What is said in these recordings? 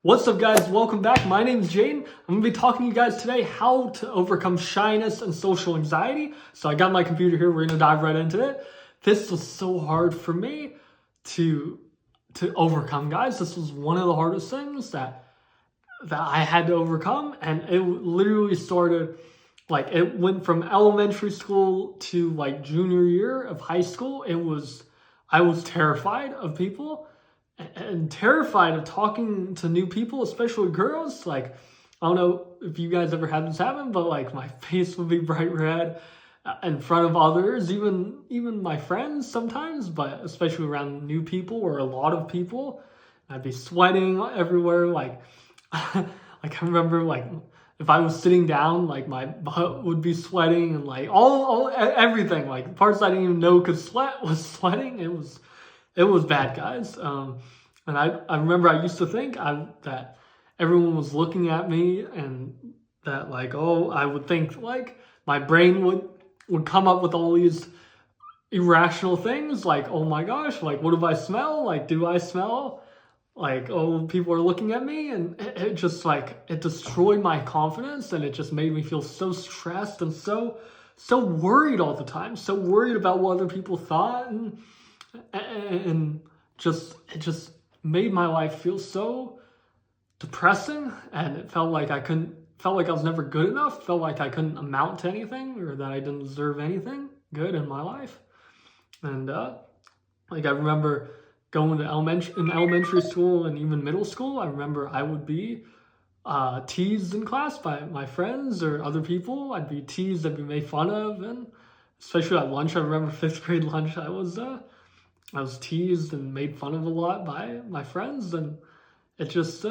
What's up, guys? Welcome back. My name is Jaden. I'm going to be talking to you guys today how to overcome shyness and social anxiety. So I got my computer here. We're going to dive right into it. This was so hard for me to overcome, guys. This was one of the hardest things that I had to overcome, and it literally started it went from elementary school to junior year of high school. I was terrified of people and terrified of talking to new people, especially girls. I don't know if you guys ever had this happen, but my face would be bright red in front of others, even my friends sometimes, but especially around new people or a lot of people. I'd be sweating everywhere. I remember if I was sitting down, my butt would be sweating, and everything, parts I didn't even know could sweat was sweating. It was bad, guys. And I remember I used to think that everyone was looking at me, and that I would think my brain would come up with all these irrational things oh my gosh, what do I smell? Do I smell? Oh, people are looking at me, and it just it destroyed my confidence, and it just made me feel so stressed and so worried all the time, so worried about what other people thought, and it just made my life feel so depressing, and it felt like I was never good enough, felt like I couldn't amount to anything, or that I didn't deserve anything good in my life. And I remember going to elementary school and even middle school. I remember I would be teased in class by my friends or other people. I'd be teased, I'd be made fun of, and especially at lunch. I remember fifth grade lunch, I was teased and made fun of a lot by my friends, and it just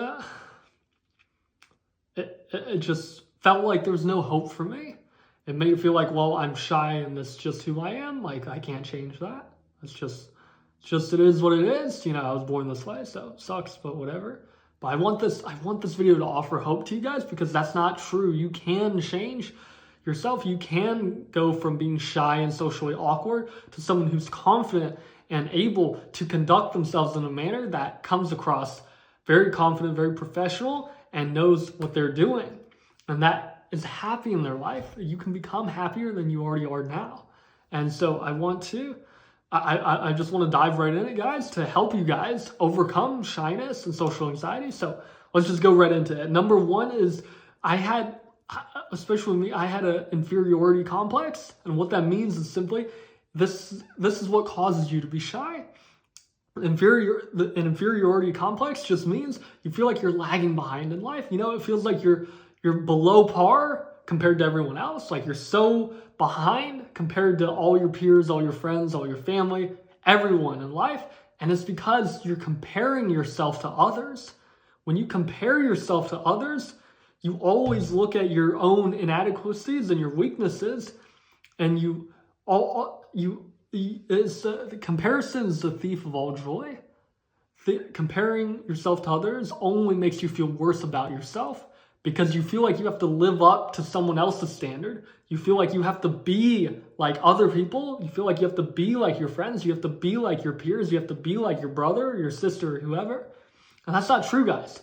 it just felt like there was no hope for me. It made me feel like, well, I'm shy, and that's just who I am. I can't change that. It's just it is what it is. I was born this way, so it sucks, but whatever. But I want this video to offer hope to you guys, because that's not true. You can change yourself. You can go from being shy and socially awkward to someone who's confident and able to conduct themselves in a manner that comes across very confident, very professional, and knows what they're doing, and that is happy in their life. You can become happier than you already are now. And so I just want to dive right in it, guys, to help you guys overcome shyness and social anxiety. So let's just go right into it. Number one is especially me, I had an inferiority complex. And what that means is simply, this is what causes you to be shy. An inferiority complex just means you feel like you're lagging behind in life. It feels like you're below par compared to everyone else. You're so behind compared to all your peers, all your friends, all your family, everyone in life. And it's because you're comparing yourself to others. When you compare yourself to others, you always look at your own inadequacies and your weaknesses, and the comparison is the thief of all joy. Comparing yourself to others only makes you feel worse about yourself, because you feel like you have to live up to someone else's standard. You feel like you have to be like other people. You feel like you have to be like your friends. You have to be like your peers. You have to be like your brother, your sister, or whoever. And that's not true, guys.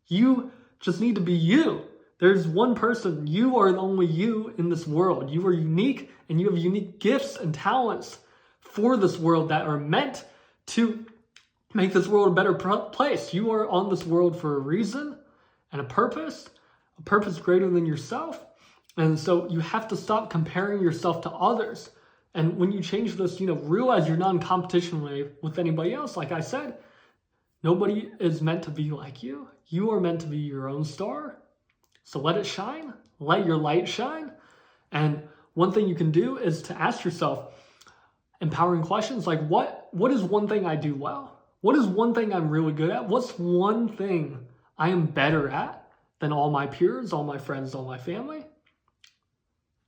You just need to be you. There's one person. You are the only you in this world. You are unique, and you have unique gifts and talents for this world that are meant to make this world a better place. You are on this world for a reason and a purpose greater than yourself. And so you have to stop comparing yourself to others. And when you change this, realize you're not in competition with anybody else. Like I said, nobody is meant to be like you. You are meant to be your own star. So let it shine. Let your light shine. And one thing you can do is to ask yourself empowering questions like, what is one thing I do well? What is one thing I'm really good at? What's one thing I am better at than all my peers, all my friends, all my family?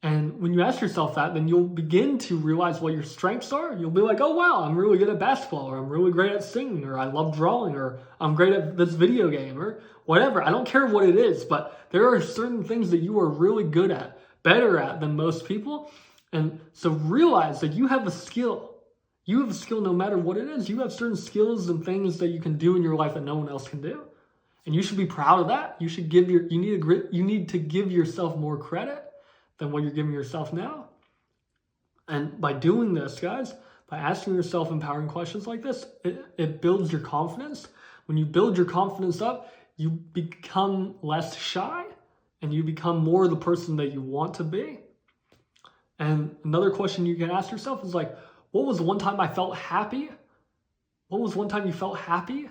And when you ask yourself that, then you'll begin to realize what your strengths are. You'll be like, oh, wow, I'm really good at basketball, or I'm really great at singing, or I love drawing, or I'm great at this video game, or whatever. I don't care what it is, but there are certain things that you are really good at, better at than most people. And so realize that you have a skill. You have a skill no matter what it is. You have certain skills and things that you can do in your life that no one else can do. And you should be proud of that. You need to give yourself more credit than what you're giving yourself now. And by doing this, guys, by asking yourself empowering questions like this, it builds your confidence. When you build your confidence up, you become less shy and you become more the person that you want to be. And another question you can ask yourself is like, what was one time I felt happy? What was one time you felt happy?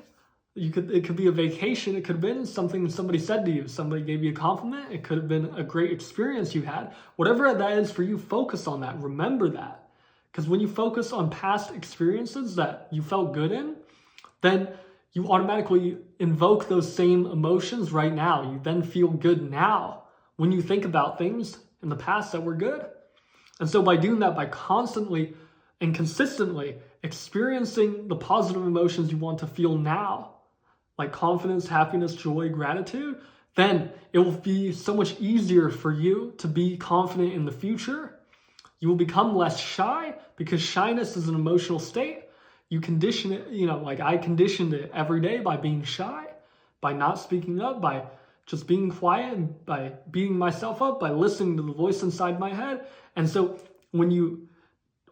It could be a vacation. It could have been something somebody said to you. Somebody gave you a compliment. It could have been a great experience you had. Whatever that is for you, focus on that. Remember that. Because when you focus on past experiences that you felt good in, then you automatically invoke those same emotions right now. You then feel good now when you think about things in the past that were good. And so by doing that, by constantly and consistently experiencing the positive emotions you want to feel now, like confidence, happiness, joy, gratitude, then it will be so much easier for you to be confident in the future. You will become less shy because shyness is an emotional state. You condition it, like I conditioned it every day by being shy, by not speaking up, by just being quiet, and by beating myself up, by listening to the voice inside my head. And so when you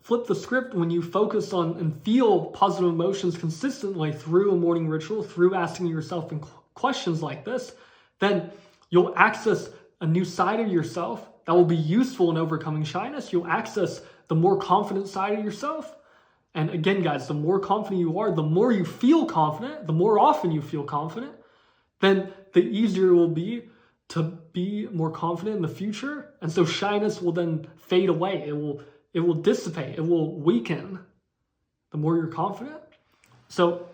flip the script, when you focus on and feel positive emotions consistently through a morning ritual, through asking yourself questions like this, then you'll access a new side of yourself that will be useful in overcoming shyness. You'll access the more confident side of yourself. And again, guys, the more confident you are, the more you feel confident, the more often you feel confident, then the easier it will be to be more confident in the future. And so shyness will then fade away. It will dissipate. It will weaken the more you're confident. So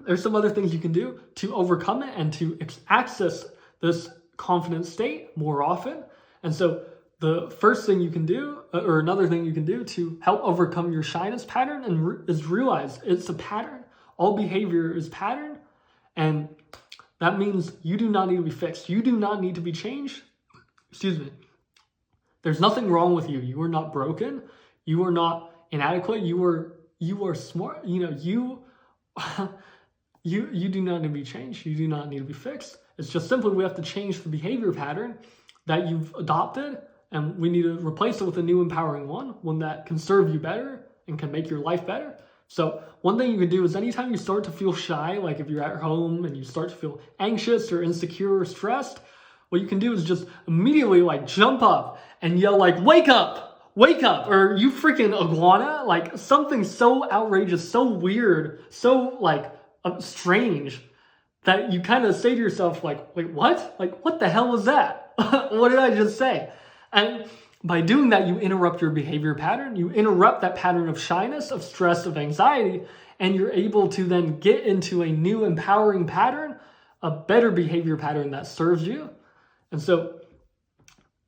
there's some other things you can do to overcome it and to access this confident state more often. And so the first thing you can do, or another thing you can do to help overcome your shyness pattern is realize it's a pattern. All behavior is pattern. And that means you do not need to be fixed. You do not need to be changed. Excuse me. There's nothing wrong with you. You are not broken. You are not inadequate. You are smart. You do not need to be changed. You do not need to be fixed. It's just simply we have to change the behavior pattern that you've adopted, and we need to replace it with a new empowering one that can serve you better and can make your life better. So one thing you can do is anytime you start to feel shy, like if you're at home and you start to feel anxious or insecure or stressed, what you can do is just immediately jump up and yell wake up, or you freaking iguana, something so outrageous, so weird, so strange that you kind of say to yourself wait, what? What the hell was that? What did I just say? And by doing that, you interrupt your behavior pattern. You interrupt that pattern of shyness, of stress, of anxiety, and you're able to then get into a new empowering pattern, a better behavior pattern that serves you. And so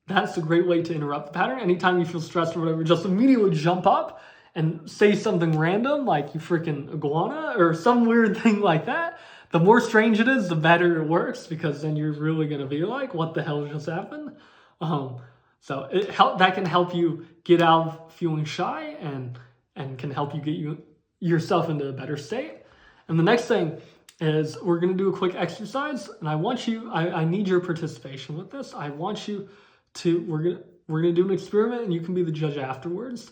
that's a great way to interrupt the pattern. Anytime you feel stressed or whatever, just immediately jump up and say something random like you freaking iguana or some weird thing like that. The more strange it is, the better it works, because then you're really going to be like, what the hell just happened? So that can help you get out of feeling shy and can help you get yourself into a better state. And the next thing is we're going to do a quick exercise, and I need your participation with this. I want you to, we're going to do an experiment, and you can be the judge afterwards.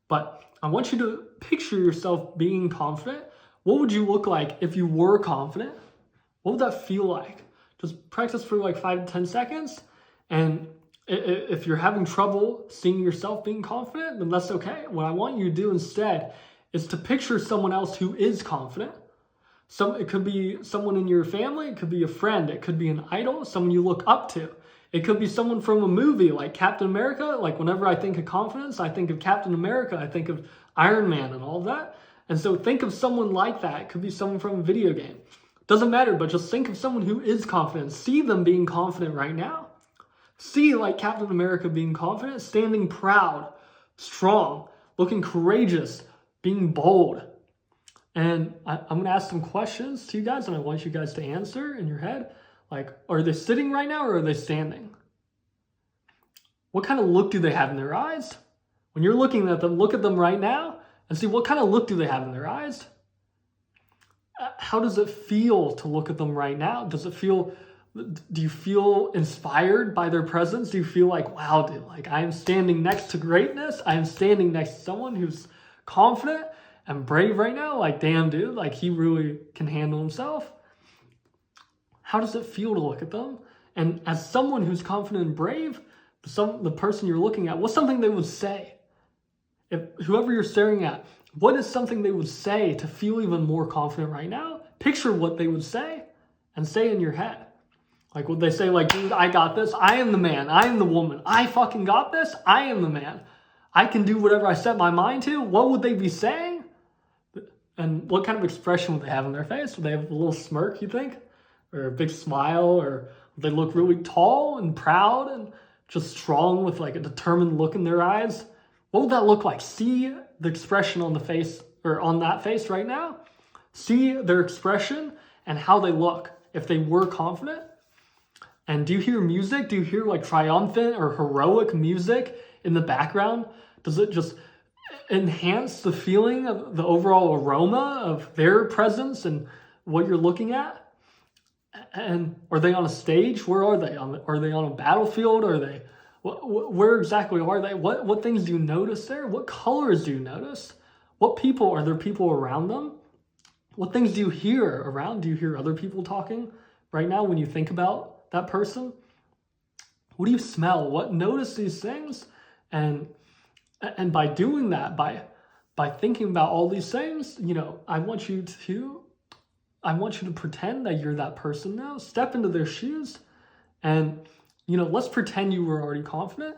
But I want you to picture yourself being confident. What would you look like if you were confident? What would that feel like? Just practice for 5 to 10 seconds. And if you're having trouble seeing yourself being confident, then that's okay. What I want you to do instead is to picture someone else who is confident. It could be someone in your family. It could be a friend. It could be an idol, someone you look up to. It could be someone from a movie like Captain America. Whenever I think of confidence, I think of Captain America. I think of Iron Man and all of that. And so think of someone like that. It could be someone from a video game. Doesn't matter, but just think of someone who is confident. See them being confident right now. See Captain America being confident, standing proud, strong, looking courageous, being bold. And I'm going to ask some questions to you guys, and I want you guys to answer in your head. Are they sitting right now, or are they standing? What kind of look do they have in their eyes? When you're looking at them, look at them right now and see what kind of look do they have in their eyes. How does it feel to look at them right now? Do you feel inspired by their presence? Do you feel like, wow, dude, like I am standing next to greatness. I am standing next to someone who's confident and brave right now. Like, damn, dude, like he really can handle himself. How does it feel to look at them? And as someone who's confident and brave, the person you're looking at, what's something they would say? If whoever you're staring at, what is something they would say to feel even more confident right now? Picture what they would say and say in your head. Like, would they say, like, dude, I got this. I am the man. I am the woman. I fucking got this. I am the man. I can do whatever I set my mind to. What would they be saying? And what kind of expression would they have on their face? Would they have a little smirk, you think? Or a big smile? Or would they look really tall and proud and just strong with like a determined look in their eyes? What would that look like? See the expression on the face or on that face right now. See their expression and how they look if they were confident. And do you hear music? Do you hear like triumphant or heroic music in the background? Does it just enhance the feeling of the overall aroma of their presence and what you're looking at? And are they on a stage? Where are they? Are they on a battlefield? Are they? Where exactly are they? What things do you notice there? What colors do you notice? What people, are there people around them? What things do you hear around? Do you hear other people talking right now when you think about that person? What do you smell? What notice these things? And by doing that, by thinking about all these things, I want you to pretend that you're that person now. Step into their shoes and let's pretend you were already confident.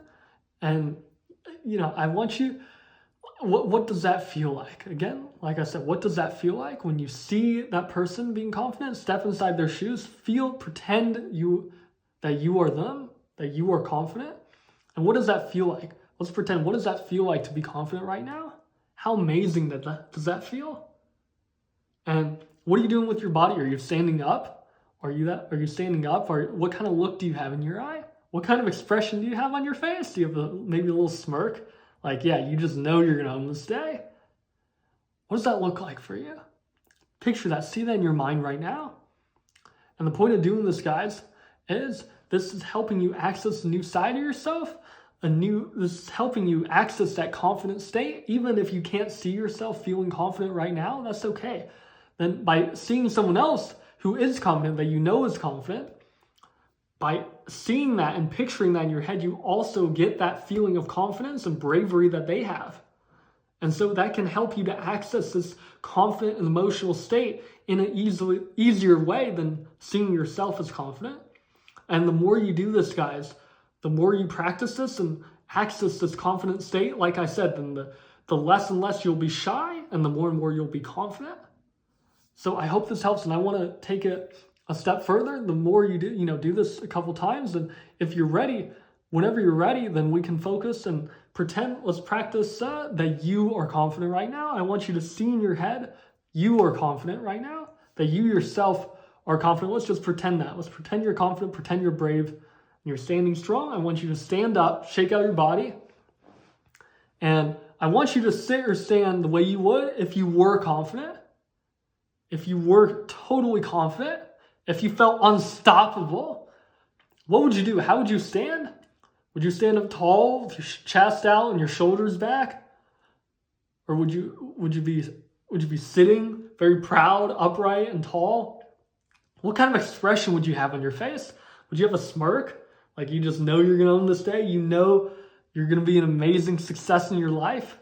And I want you, what does that feel like? Again, like I said, what does that feel like when you see that person being confident? Step inside their shoes, pretend that you are them, that you are confident. And what does that feel like? Let's pretend, what does that feel like to be confident right now? How amazing does that feel? And what are you doing with your body? Are you standing up? Are you standing up? Or what kind of look do you have in your eye? What kind of expression do you have on your face? Do you have maybe a little smirk? Like, yeah, you just know you're going to own this day. What does that look like for you? Picture that. See that in your mind right now. And the point of doing this, guys, is this is helping you access a new side of yourself. This is helping you access that confident state. Even if you can't see yourself feeling confident right now, that's okay. Then by seeing someone else who is confident, that you know is confident, by seeing that and picturing that in your head, you also get that feeling of confidence and bravery that they have. And so that can help you to access this confident and emotional state in an easier way than seeing yourself as confident. And the more you do this, guys, the more you practice this and access this confident state, like I said, then the less and less you'll be shy and the more and more you'll be confident. So I hope this helps, and I want to take it a step further. The more you do this a couple times, and if you're ready, whenever you're ready, then we can focus and pretend. Let's practice that you are confident right now. I want you to see in your head you are confident right now, that you yourself are confident. Let's just pretend that. Let's pretend you're confident, pretend you're brave, and you're standing strong. I want you to stand up, shake out your body, and I want you to sit or stand the way you would if you were confident. If you were totally confident, if you felt unstoppable, what would you do? How would you stand? Would you stand up tall with your chest out and your shoulders back? Or would you be sitting very proud, upright, and tall? What kind of expression would you have on your face? Would you have a smirk? Like you just know you're going to own this day? You know you're going to be an amazing success in your life?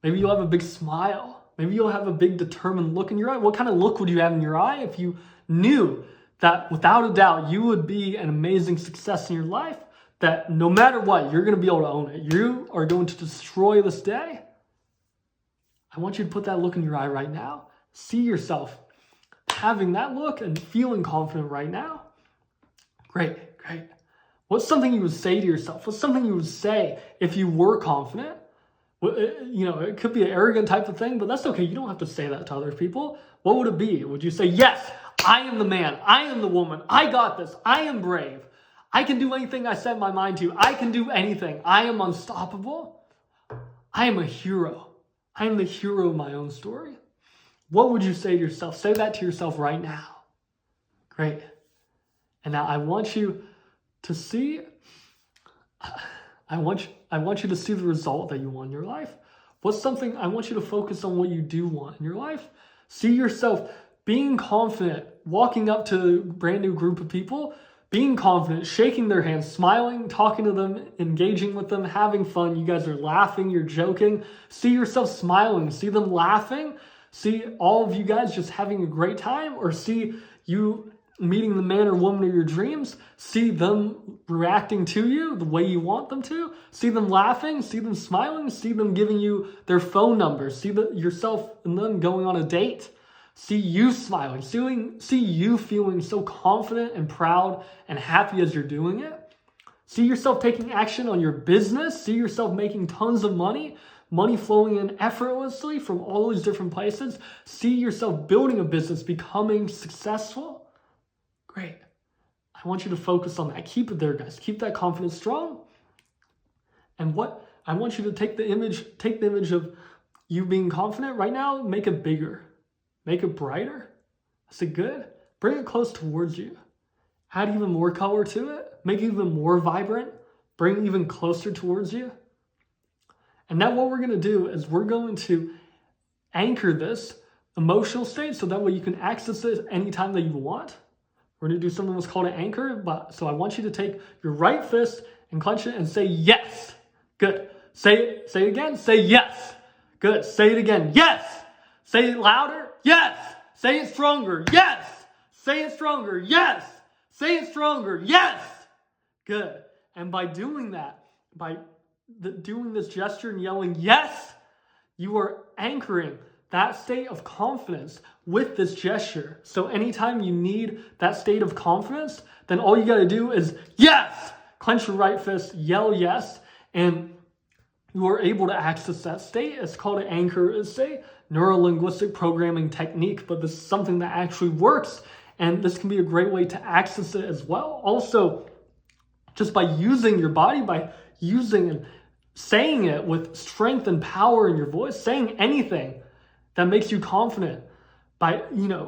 Maybe you'll have a big smile. Maybe you'll have a big determined look in your eye. What kind of look would you have in your eye if you knew that without a doubt you would be an amazing success in your life, that no matter what, you're going to be able to own it. You are going to destroy this day. I want you to put that look in your eye right now. See yourself having that look and feeling confident right now. Great. What's something you would say to yourself? What's something you would say if you were confident? It could be an arrogant type of thing, but that's okay. You don't have to say that to other people. What would it be? Would you say, yes, I am the man. I am the woman. I got this. I am brave. I can do anything I set my mind to. I can do anything. I am unstoppable. I am a hero. I am the hero of my own story. What would you say to yourself? Say that to yourself right now. Great. And now I want you to see, I want you to see the result that you want in your life. What's something, I want you to focus on what you do want in your life. See yourself being confident, walking up to a brand new group of people, being confident, shaking their hands, smiling, talking to them, engaging with them, having fun. You guys are laughing, you're joking. See yourself smiling, see them laughing. See all of you guys just having a great time, or see you meeting the man or woman of your dreams, see them reacting to you the way you want them to, see them laughing, see them smiling, see them giving you their phone numbers, see yourself and them going on a date, see you smiling, see you feeling so confident and proud and happy as you're doing it. See yourself taking action on your business, see yourself making tons of money flowing in effortlessly from all these different places. See yourself building a business, becoming successful. Great. I want you to focus on that. Keep it there, guys. Keep that confidence strong. And what I want you to take the image of you being confident right now, make it bigger. Make it brighter. Is it good? Bring it close towards you. Add even more color to it. Make it even more vibrant. Bring it even closer towards you. And now what we're going to do is we're going to anchor this emotional state so that way you can access it anytime that you want. We're going to do something that's called an anchor. So I want you to take your right fist and clench it and say yes. Good. Say it again. Say yes. Good. Say it again. Yes. Say it louder. Yes. Say it stronger. Yes. Say it stronger. Yes. Say it stronger. Yes. Good. And by doing that, doing this gesture and yelling yes, you are anchoring that state of confidence with this gesture. So anytime you need that state of confidence, then all you got to do is yes, clench your right fist, yell yes, and you are able to access that state. It's called an anchor. It's a neuro-linguistic programming technique, but this is something that actually works, and this can be a great way to access it as well. Also, just by using your body, by using and saying it with strength and power in your voice, saying anything that makes you confident by,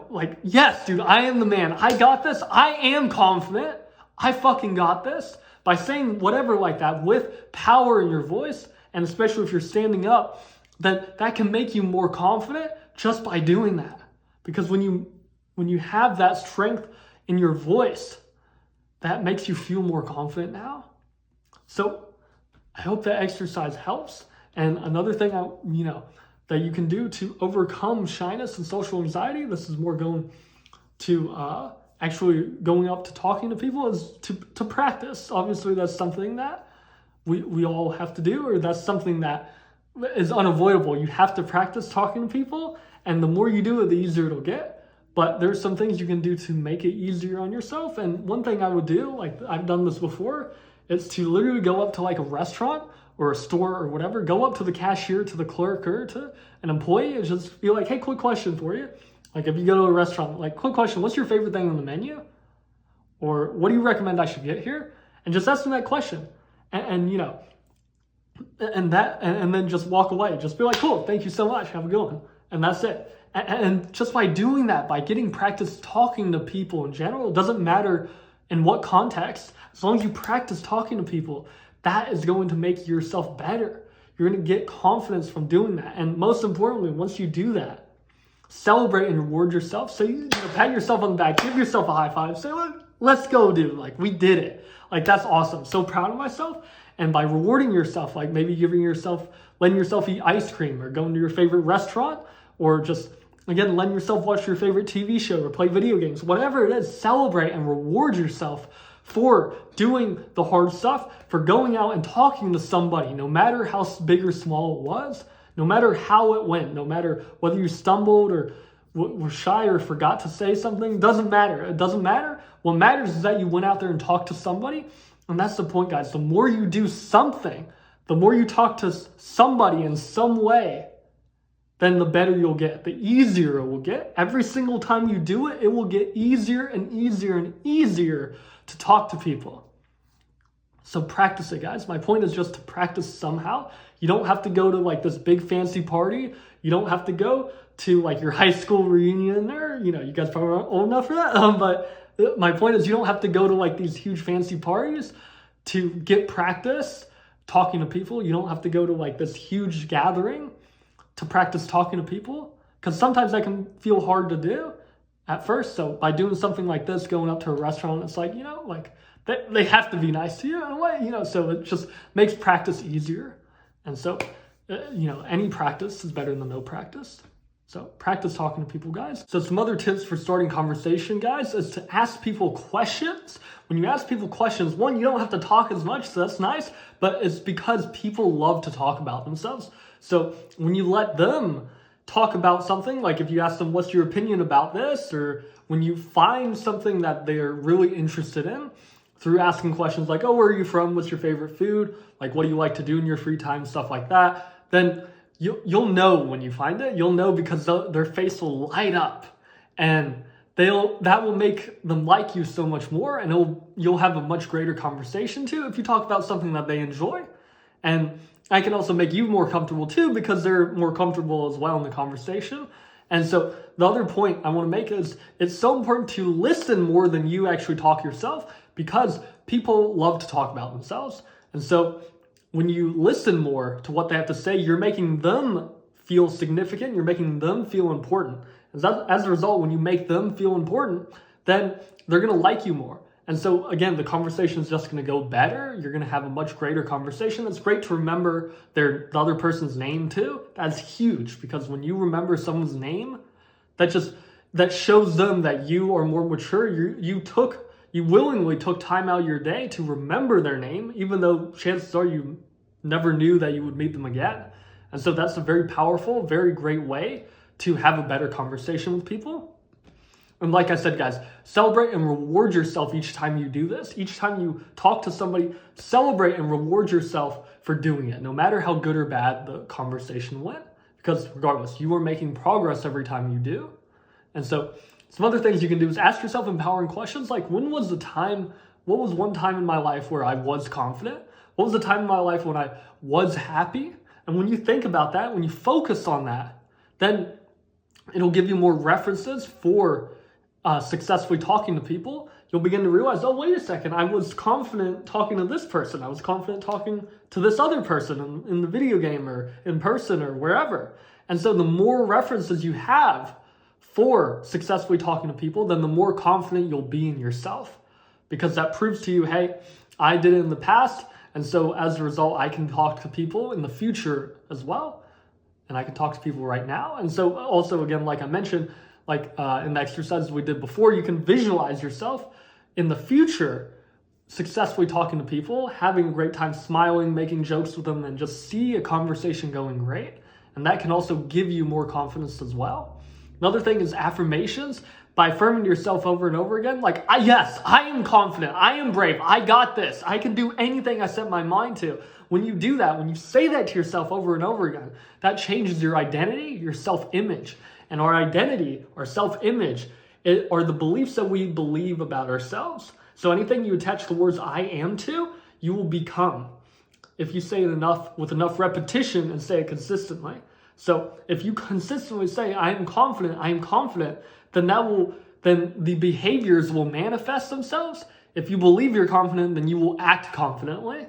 like, yes, dude, I am the man. I got this. I am confident. I fucking got this. By saying whatever like that with power in your voice, and especially if you're standing up, then that can make you more confident just by doing that. Because when you have that strength in your voice, that makes you feel more confident now. So I hope that exercise helps. And another thing that you can do to overcome shyness and social anxiety, this is more going to actually going up to talking to people, is to practice. Obviously, that's something that we all have to do, or that's something that is unavoidable. You have to practice talking to people, and the more you do it, the easier it'll get. But there's some things you can do to make it easier on yourself. And one thing I would do, like I've done this before, is to literally go up to like a restaurant or a store or whatever, go up to the cashier, to the clerk, or to an employee, and just be like, hey, quick question for you. Like if you go to a restaurant, like, quick question, what's your favorite thing on the menu? Or what do you recommend I should get here? And just ask them that question. And then just walk away. Just be like, cool, thank you so much, have a good one. And that's it. And just by doing that, by getting practice talking to people in general, it doesn't matter in what context, as long as you practice talking to people, that is going to make yourself better. You're going to get confidence from doing that. And most importantly, once you do that, celebrate and reward yourself. So you pat yourself on the back, give yourself a high five, say, let's go, dude. Like, we did it. Like, that's awesome. So proud of myself. And by rewarding yourself, like maybe letting yourself eat ice cream, or going to your favorite restaurant, or just, again, letting yourself watch your favorite TV show or play video games, whatever it is, celebrate and reward yourself for doing the hard stuff, for going out and talking to somebody, no matter how big or small it was, no matter how it went, no matter whether you stumbled or were shy or forgot to say something, doesn't matter. It doesn't matter. What matters is that you went out there and talked to somebody. And that's the point, guys. The more you do something, the more you talk to somebody in some way, then the better you'll get, the easier it will get. Every single time you do it, it will get easier and easier and easier to talk to people. So practice it, guys. My point is just to practice somehow. You don't have to go to like this big fancy party. You don't have to go to like your high school reunion, or, you know, you guys probably aren't old enough for that. But my point is, you don't have to go to like these huge fancy parties to get practice talking to people. You don't have to go to like this huge gathering to practice talking to people, because sometimes that can feel hard to do at first. So by doing something like this, going up to a restaurant, it's like, you know, like they have to be nice to you in a way, you know, so it just makes practice easier. And so, you know, any practice is better than no practice. So practice talking to people, guys. So some other tips for starting conversation, guys, is to ask people questions. When you ask people questions, one, you don't have to talk as much, so that's nice, but it's because people love to talk about themselves. So when you let them talk about something, like if you ask them, what's your opinion about this? Or when you find something that they're really interested in, through asking questions like, oh, where are you from? What's your favorite food? Like, what do you like to do in your free time? Stuff like that. Then you'll know when you find it. You'll know because their face will light up, and that will make them like you so much more, and you'll have a much greater conversation too if you talk about something that they enjoy. And I can also make you more comfortable too, because they're more comfortable as well in the conversation. And so the other point I want to make is it's so important to listen more than you actually talk yourself, because people love to talk about themselves. And so when you listen more to what they have to say, you're making them feel significant. You're making them feel important. As a result, when you make them feel important, then they're going to like you more. And so again, the conversation is just going to go better. You're going to have a much greater conversation. It's great to remember the other person's name too. That's huge, because when you remember someone's name, that shows them that you are more mature. You willingly took time out of your day to remember their name, even though chances are you never knew that you would meet them again. And so that's a very powerful, very great way to have a better conversation with people. And like I said, guys, celebrate and reward yourself each time you do this. Each time you talk to somebody, celebrate and reward yourself for doing it, no matter how good or bad the conversation went. Because regardless, you are making progress every time you do. And so some other things you can do is ask yourself empowering questions like, what was one time in my life where I was confident? What was the time in my life when I was happy? And when you think about that, when you focus on that, then it'll give you more references for successfully talking to people. You'll begin to realize, oh, wait a second, I was confident talking to this person. I was confident talking to this other person in the video game or in person or wherever. And so the more references you have for successfully talking to people, then the more confident you'll be in yourself, because that proves to you, hey, I did it in the past, and so as a result, I can talk to people in the future as well, and I can talk to people right now. And so also, again, like I mentioned, like in the exercises we did before, you can visualize yourself in the future successfully talking to people, having a great time, smiling, making jokes with them, and just see a conversation going great. And that can also give you more confidence as well. Another thing is affirmations. By affirming yourself over and over again, like, yes, I am confident, I am brave, I got this, I can do anything I set my mind to. When you do that, when you say that to yourself over and over again, that changes your identity, your self-image. And our identity, our self-image, are the beliefs that we believe about ourselves. So anything you attach the words I am to, you will become, if you say it with enough repetition and say it consistently. So if you consistently say, I am confident, then then the behaviors will manifest themselves. If you believe you're confident, then you will act confidently.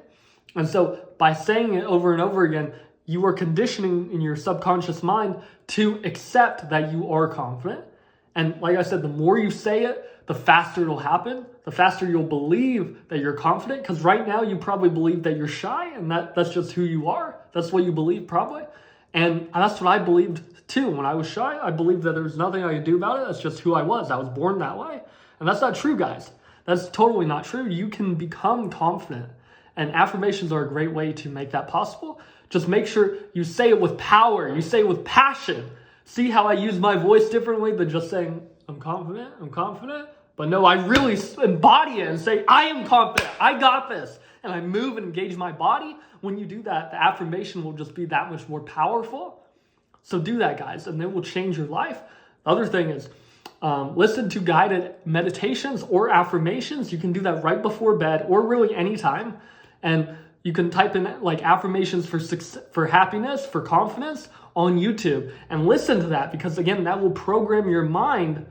And so by saying it over and over again, you are conditioning in your subconscious mind to accept that you are confident. And like I said, the more you say it, the faster it'll happen. The faster you'll believe that you're confident. Because right now you probably believe that you're shy, and that's just who you are. That's what you believe probably. And that's what I believed too. When I was shy, I believed that there was nothing I could do about it. That's just who I was. I was born that way. And that's not true, guys. That's totally not true. You can become confident. And affirmations are a great way to make that possible. Just make sure you say it with power. You say it with passion. See how I use my voice differently than just saying, I'm confident. But no, I really embody it and say, I am confident. I got this. And I move and engage my body. When you do that, the affirmation will just be that much more powerful. So do that, guys, and it will change your life. The other thing is listen to guided meditations or affirmations. You can do that right before bed or really anytime. And you can type in like affirmations for success, for happiness, for confidence on YouTube, and listen to that, because again, that will program your mind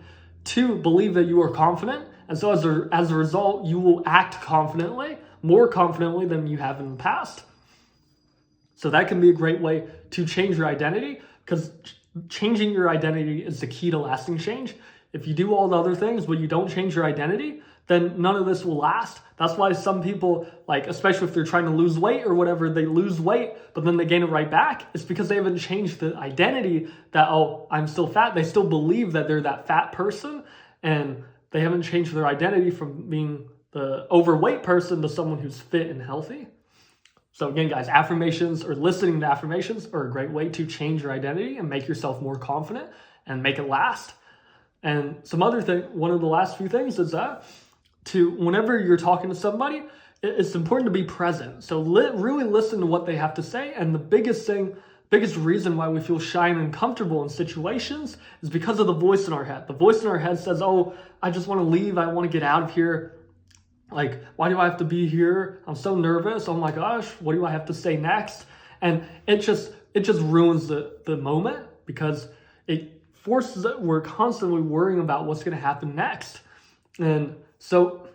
to believe that you are confident. And so as a result, you will act confidently, more confidently than you have in the past. So that can be a great way to change your identity, because changing your identity is the key to lasting change. If you do all the other things, but you don't change your identity, then none of this will last. That's why some people, like, especially if they're trying to lose weight or whatever, they lose weight, but then they gain it right back. It's because they haven't changed the identity that, oh, I'm still fat. They still believe that they're that fat person, and they haven't changed their identity from being the overweight person to someone who's fit and healthy. So again, guys, affirmations or listening to affirmations are a great way to change your identity and make yourself more confident and make it last. And some other thing, one of the last few things is that whenever you're talking to somebody, it's important to be present. So really listen to what they have to say. And the biggest reason why we feel shy and uncomfortable in situations is because of the voice in our head. The voice in our head says, oh, I just want to leave. I want to get out of here. Like, why do I have to be here? I'm so nervous. Oh my gosh, what do I have to say next? And it just ruins the moment, because it forces that we're constantly worrying about what's going to happen next. And so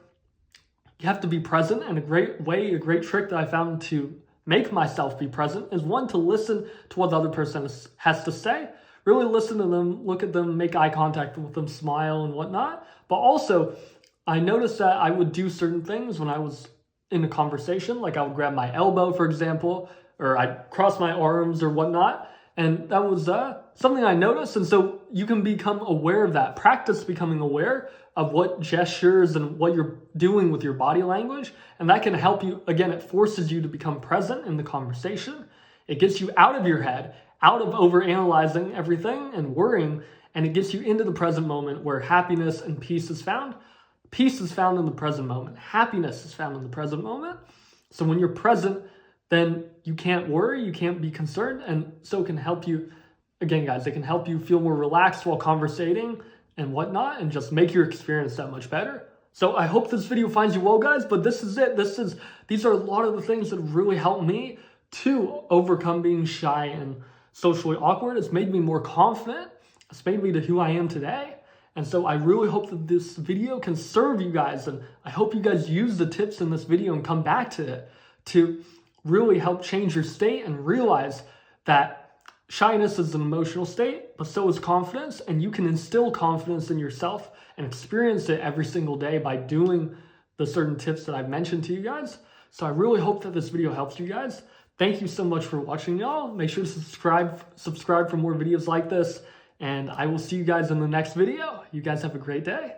you have to be present. And a great trick that I found to make myself be present is, one, to listen to what the other person has to say. Really listen to them, look at them, make eye contact with them, smile and whatnot. But also, I noticed that I would do certain things when I was in a conversation, like I would grab my elbow, for example, or I'd cross my arms or whatnot. And that was something I noticed. And so you can become aware of that. Practice becoming aware of what gestures and what you're doing with your body language. And that can help you. Again, it forces you to become present in the conversation. It gets you out of your head, out of overanalyzing everything and worrying. And it gets you into the present moment, where happiness and peace is found. Peace is found in the present moment. Happiness is found in the present moment. So when you're present, then you can't worry, you can't be concerned, and so it can help you, again, guys, it can help you feel more relaxed while conversating and whatnot, and just make your experience that much better. So I hope this video finds you well, guys, but this is it. These are a lot of the things that really helped me to overcome being shy and socially awkward. It's made me more confident. It's made me to who I am today. And so I really hope that this video can serve you guys, and I hope you guys use the tips in this video and come back to it to really help change your state and realize that shyness is an emotional state, but so is confidence, and you can instill confidence in yourself and experience it every single day by doing the certain tips that I've mentioned to you guys. So I really hope that this video helps you guys. Thank you so much for watching, y'all. Make sure to subscribe for more videos like this, and I will see you guys in the next video. You guys have a great day.